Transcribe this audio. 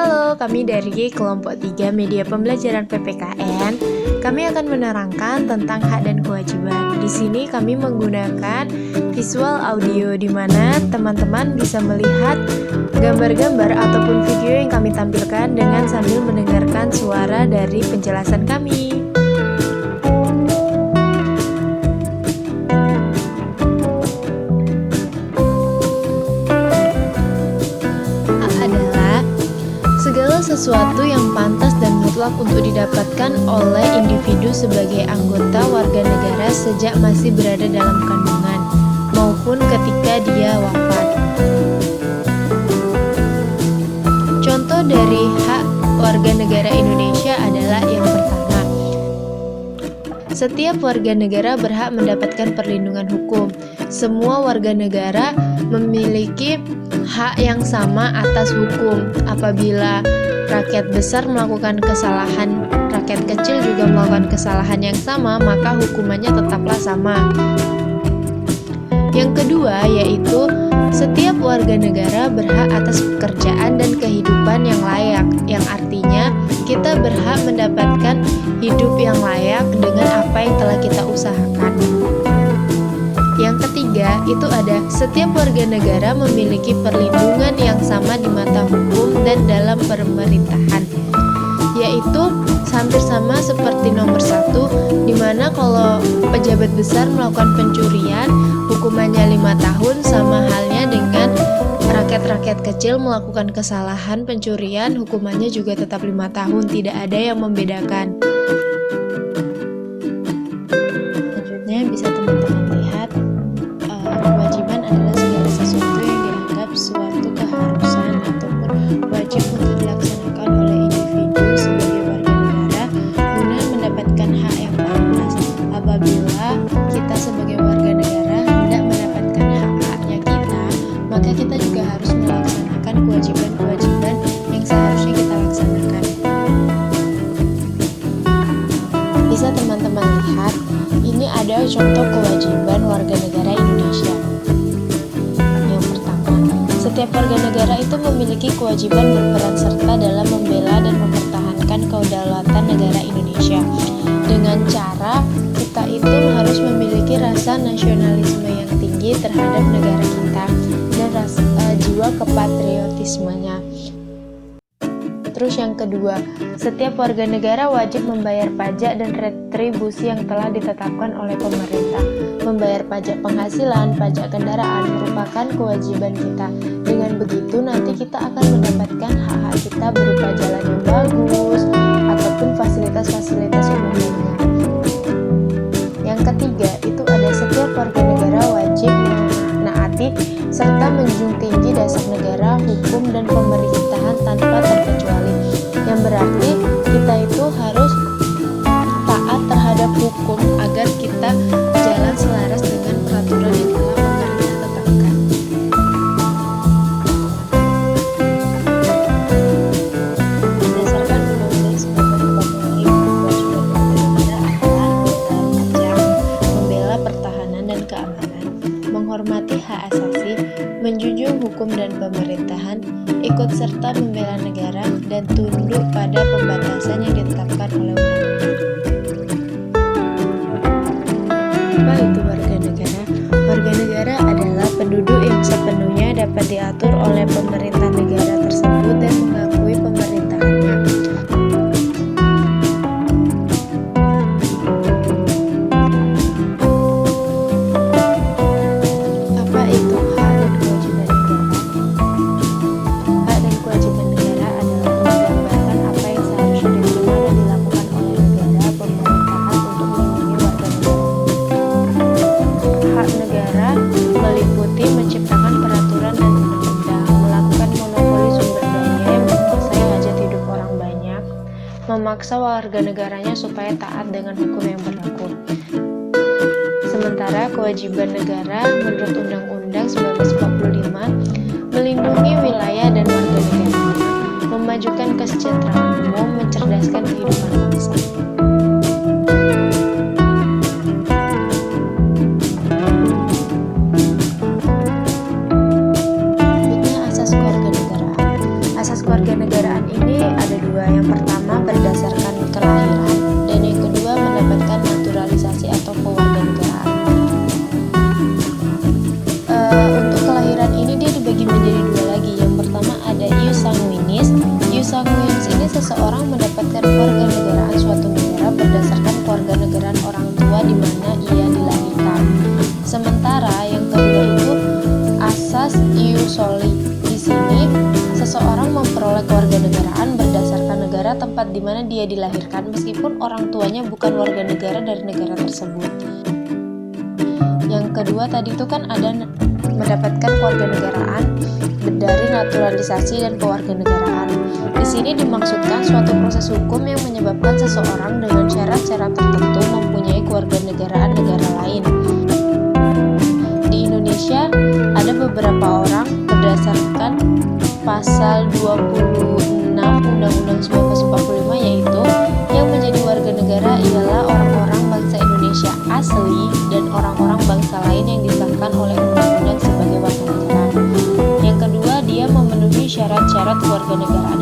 Halo, kami dari kelompok 3 Media Pembelajaran PPKN. Kami akan menerangkan tentang hak dan kewajiban. Di sini kami menggunakan visual audio di mana teman-teman bisa melihat gambar-gambar ataupun video yang kami tampilkan dengan sambil mendengarkan suara dari penjelasan kami. Segala sesuatu yang pantas dan mutlak untuk didapatkan oleh individu sebagai anggota warga negara sejak masih berada dalam kandungan maupun ketika dia wafat. Contoh dari hak warga negara Indonesia adalah yang pertama, setiap warga negara berhak mendapatkan perlindungan hukum. Semua warga negara memiliki hak yang sama atas hukum. Apabila rakyat besar melakukan kesalahan, rakyat kecil juga melakukan kesalahan yang sama, maka hukumannya tetaplah sama. Yang kedua yaitu setiap warga negara berhak atas pekerjaan dan kehidupan yang layak, yang artinya kita berhak mendapatkan hidup yang layak dengan apa yang telah kita usahakan. Yang ketiga, itu ada setiap warga negara memiliki perlindungan yang sama di mata hukum dan dalam pemerintahan, yaitu hampir sama seperti nomor 1, di mana kalau pejabat besar melakukan pencurian, hukumannya 5 tahun, sama halnya dengan rakyat-rakyat kecil melakukan kesalahan pencurian, hukumannya juga tetap 5 tahun, tidak ada yang membedakan. Selanjutnya bisa teman-teman lihat, kewajiban adalah segala sesuatu yang dianggap suatu keharusan ataupun wajib untuk dilaksanakan oleh individu sebagai warga negara guna mendapatkan hak yang pantas. Apabila kita sebagai warga negara tidak mendapatkan hak-haknya kita, maka kita juga harus melaksanakan kewajiban-kewajiban yang seharusnya kita laksanakan. Bisa teman-teman lihat, ini ada contoh kewajiban warga negara Indonesia. Yang pertama, setiap warga negara itu memiliki kewajiban berperan serta dalam membela dan mempertahankan kedaulatan negara Indonesia. Dengan cara kita itu harus memiliki rasa nasionalisme yang tinggi terhadap negara kita dan jiwa kepatriotismenya. Terus yang kedua, setiap warga negara wajib membayar pajak dan retribusi yang telah ditetapkan oleh pemerintah. Membayar pajak penghasilan, pajak kendaraan merupakan kewajiban kita. Dengan begitu nanti kita akan mendapatkan hak-hak kita berupa jalan yang bagus ataupun fasilitas-fasilitas umum lainnya. Yang ketiga, itu ada setiap warga negara wajib menaati serta menjunjung tinggi dasar negara, hukum, dan pemerintahan tanpa terkecuali. Yang berarti kita itu harus taat terhadap hukum agar kita jalan selaras dengan peraturan yang telah pemerintah tetapkan. Berdasarkan Undang-Undang 1945, kewajiban warga negara adalah membayar pajak, membela pertahanan dan keamanan, menghormati hak asasi, menjunjung hukum dan pemerintahan, ikut serta membela negara, dan tunduk pada pembatasan yang ditetapkan oleh undang-undang. Apa itu warga negara? Warga negara adalah penduduk yang sepenuhnya dapat diatur oleh pemerintah negara tersebut dan mengakui pemerintahannya. Apa itu hak dan kewajiban negara? Hak dan kewajiban negara adalah menggambarkan apa yang seharusnya diterima dan dilakukan oleh negara pemerintahan untuk melindungi warga negara. Hak negara meliputi menciptakan peraturan dan undang-undang, melakukan monopoli sumber daya yang menguasai hajat hidup orang banyak, memaksa warga negaranya supaya taat dengan hukum yang berlaku. Sementara kewajiban negara menurut Undang-Undang 1945 melindungi wilayah dan warga negaranya, memajukan kesejahteraan umum, mencerdaskan kehidupan bangsa. Berikutnya asas kewarganegaraan. Asas kewarganegaraan ini ius soli. Di sini, seseorang memperoleh kewarganegaraan berdasarkan negara tempat di mana dia dilahirkan meskipun orang tuanya bukan warga negara dari negara tersebut. Yang kedua tadi itu kan ada mendapatkan kewarganegaraan dari naturalisasi dan kewarganegaraan. Di sini dimaksudkan suatu proses hukum yang menyebabkan seseorang dengan syarat-syarat tertentu mempunyai kewarganegaraan negara lain. Di Indonesia ada beberapa orang berdasarkan pasal 26 Undang-Undang 1945 yaitu yang menjadi warga negara ialah orang-orang bangsa Indonesia asli dan orang-orang bangsa lain yang disahkan oleh undang-undang sebagai warga negara. Yang kedua, dia memenuhi syarat-syarat kewarganegaraan